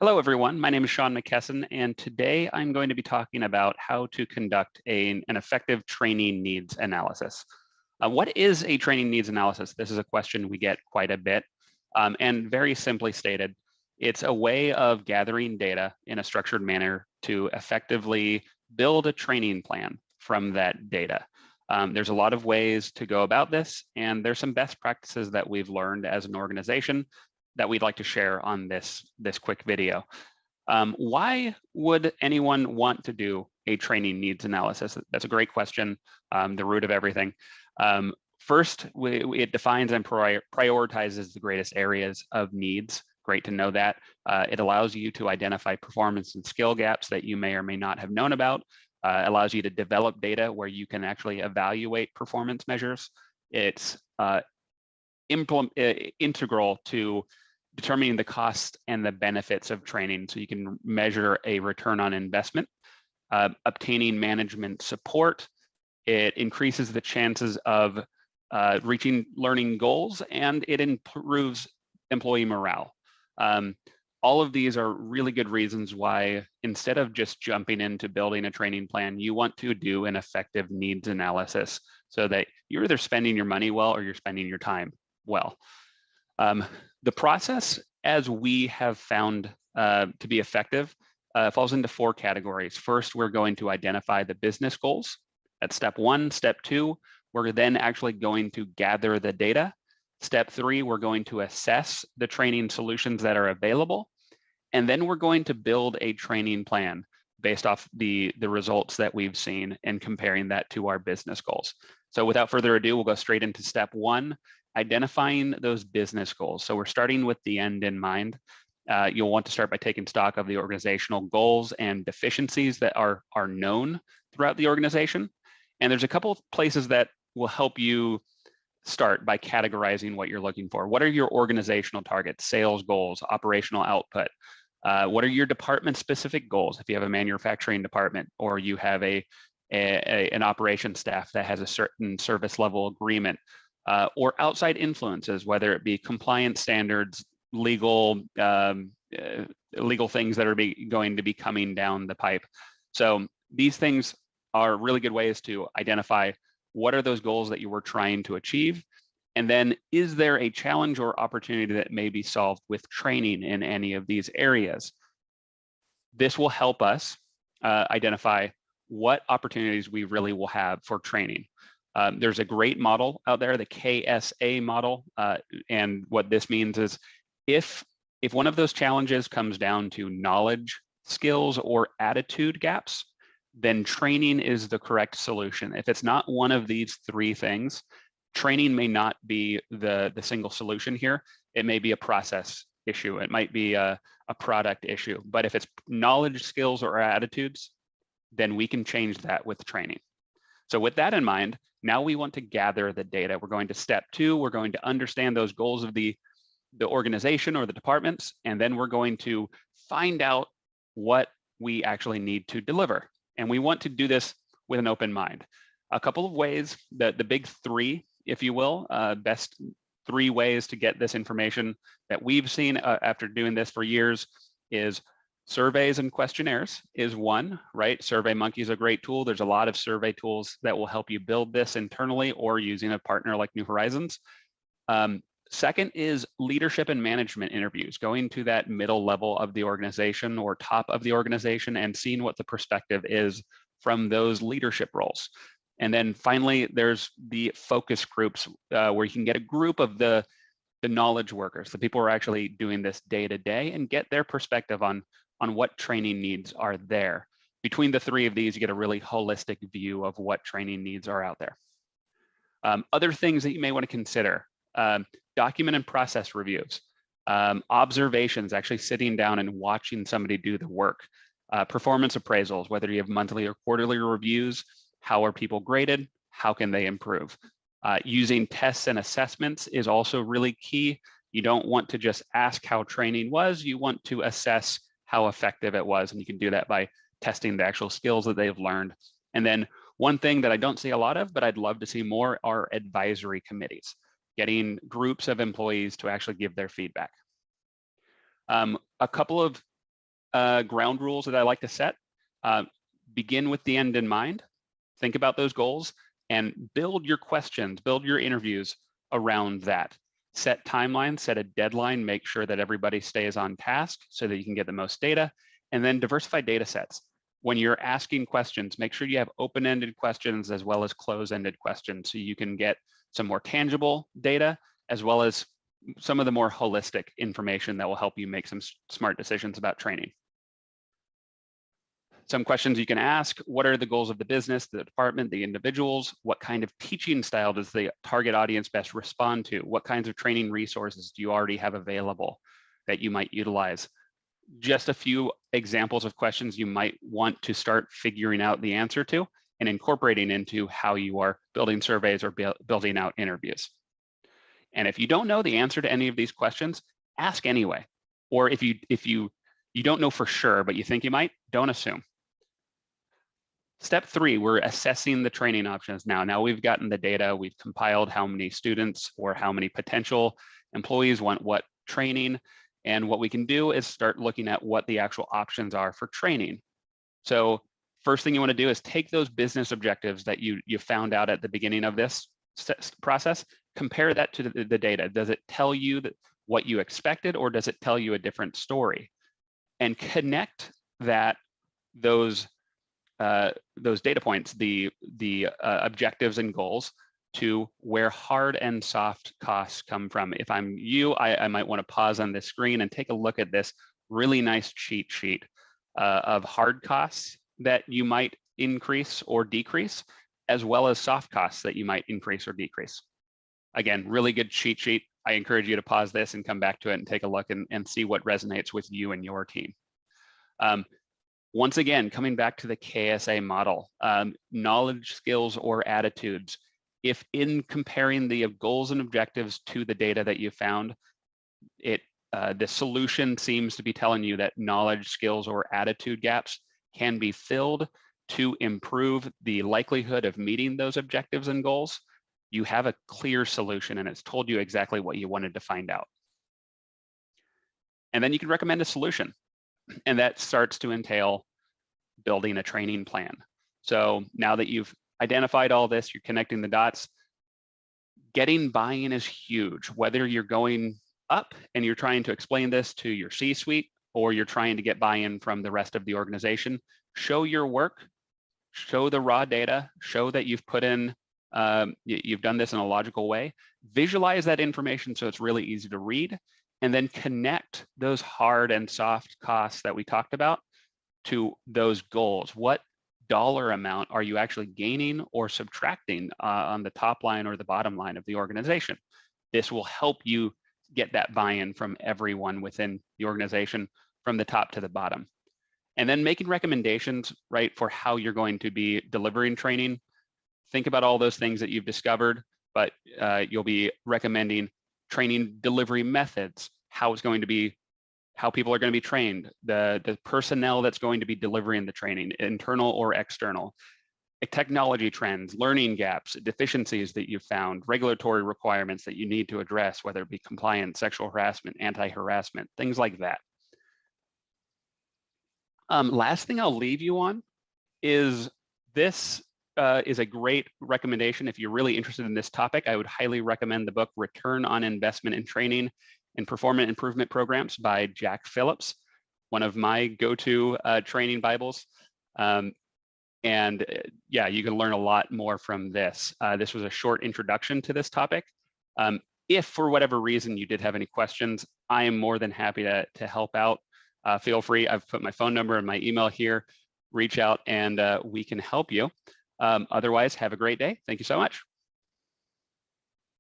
Hello, everyone. My name is Sean McKesson, and today I'm going to be talking about how to conduct an effective training needs analysis. What is a training needs analysis? This is a question we get quite a bit, and very simply stated, it's a way of gathering data in a structured manner to effectively build a training plan from that data. There's a lot of ways to go about this, and there's some best practices that we've learned as an organization that we'd like to share on this quick video. Why would anyone want to do a training needs analysis? That's a great question, the root of everything. First, it defines and prioritizes the greatest areas of needs. Great to know that. It allows you to identify performance and skill gaps that you may or may not have known about. Allows you to develop data where you can actually evaluate performance measures. It's integral to determining the cost and the benefits of training so you can measure a return on investment. Obtaining management support, it increases the chances of reaching learning goals, and it improves employee morale. All of these are really good reasons why, instead of just jumping into building a training plan, you want to do an effective needs analysis so that you're either spending your money well or you're spending your time well. The process, as we have found to be effective, falls into four categories. First, we're going to identify the business goals. That's step one. Step two, we're then actually going to gather the data. Step three, we're going to assess the training solutions that are available. And then we're going to build a training plan based off the results that we've seen and comparing that to our business goals. So without further ado, we'll go straight into step one, identifying those business goals. So we're starting with the end in mind. You'll want to start by taking stock of the organizational goals and deficiencies that are known throughout the organization. And there's a couple of places that will help you start by categorizing what you're looking for. What are your organizational targets, sales goals, operational output? What are your department-specific goals? If you have a manufacturing department or you have an operations staff that has a certain service level agreement, or outside influences, whether it be compliance standards, legal things that are going to be coming down the pipe. So these things are really good ways to identify what are those goals that you were trying to achieve, and then is there a challenge or opportunity that may be solved with training in any of these areas? This will help us identify what opportunities we really will have for training. There's a great model out there, the KSA model, and what this means is if one of those challenges comes down to knowledge, skills, or attitude gaps, then training is the correct solution. If it's not one of these three things, training may not be the single solution here. It may be a process issue. It might be a product issue. But if it's knowledge, skills, or attitudes, then we can change that with training. So with that in mind, now we want to gather the data. We're going to step two. We're going to understand those goals of the organization or the departments, and then we're going to find out what we actually need to deliver. And we want to do this with an open mind. A couple of ways, the big three, if you will, best three ways to get this information that we've seen after doing this for years is surveys and questionnaires is one, right? SurveyMonkey is a great tool. There's a lot of survey tools that will help you build this internally or using a partner like New Horizons. Second is leadership and management interviews, going to that middle level of the organization or top of the organization and seeing what the perspective is from those leadership roles. And then finally, there's the focus groups where you can get a group of the knowledge workers, the people who are actually doing this day to day, and get their perspective on what training needs are there. Between the three of these, you get a really holistic view of what training needs are out there. Other things that you may want to consider, document and process reviews, observations, actually sitting down and watching somebody do the work, performance appraisals, whether you have monthly or quarterly reviews, how are people graded, how can they improve? Using tests and assessments is also really key. You don't want to just ask how training was, you want to assess how effective it was, and you can do that by testing the actual skills that they've learned. And then one thing that I don't see a lot of, but I'd love to see more, are advisory committees, getting groups of employees to actually give their feedback. A couple of ground rules that I like to set. Begin with the end in mind. Think about those goals and build your questions, build your interviews around that. Set timelines, set a deadline, make sure that everybody stays on task so that you can get the most data, and then diversify data sets. When you're asking questions, make sure you have open-ended questions as well as close-ended questions so you can get some more tangible data as well as some of the more holistic information that will help you make some smart decisions about training. Some questions you can ask: what are the goals of the business, the department, the individuals? What kind of teaching style does the target audience best respond to? What kinds of training resources do you already have available that you might utilize? Just a few examples of questions you might want to start figuring out the answer to and incorporating into how you are building surveys or building out interviews. And if you don't know the answer to any of these questions, ask anyway. Or if you don't know for sure, but you think you might, don't assume. Step 3, we're assessing the training options now. Now we've gotten the data, we've compiled how many students or how many potential employees want what training, and what we can do is start looking at what the actual options are for training. So first thing you want to do is take those business objectives that you found out at the beginning of this process, compare that to the data. Does it tell you what you expected, or does it tell you a different story? And connect those data points, the objectives and goals, to where hard and soft costs come from. If I'm you, I might want to pause on this screen and take a look at this really nice cheat sheet of hard costs that you might increase or decrease, as well as soft costs that you might increase or decrease. Again, really good cheat sheet. I encourage you to pause this and come back to it and take a look and see what resonates with you and your team. Once again, coming back to the KSA model, knowledge, skills, or attitudes. If in comparing the goals and objectives to the data that you found, the solution seems to be telling you that knowledge, skills, or attitude gaps can be filled to improve the likelihood of meeting those objectives and goals, you have a clear solution and it's told you exactly what you wanted to find out. And then you can recommend a solution. And that starts to entail building a training plan. So now that you've identified all this, you're connecting the dots, getting buy-in is huge. Whether you're going up and you're trying to explain this to your C-suite, or you're trying to get buy-in from the rest of the organization, show your work, show the raw data, show that you've put in, you've done this in a logical way, visualize that information so it's really easy to read, and then connect those hard and soft costs that we talked about to those goals. What dollar amount are you actually gaining or subtracting on the top line or the bottom line of the organization? This will help you get that buy-in from everyone within the organization, from the top to the bottom. And then making recommendations, right, for how you're going to be delivering training. Think about all those things that you've discovered, but you'll be recommending training delivery methods, how people are going to be trained, the personnel that's going to be delivering the training, internal or external, technology trends, learning gaps, deficiencies that you've found, regulatory requirements that you need to address, whether it be compliance, sexual harassment, anti-harassment, things like that. Last thing I'll leave you on is this is a great recommendation. If you're really interested in this topic, I would highly recommend the book Return on Investment in Training and Performance Improvement Programs by Jack Phillips, one of my go-to training Bibles. Yeah, you can learn a lot more from this. This was a short introduction to this topic. If for whatever reason you did have any questions, I am more than happy to help out. Feel free, I've put my phone number and my email here. Reach out and we can help you. Otherwise, have a great day. Thank you so much.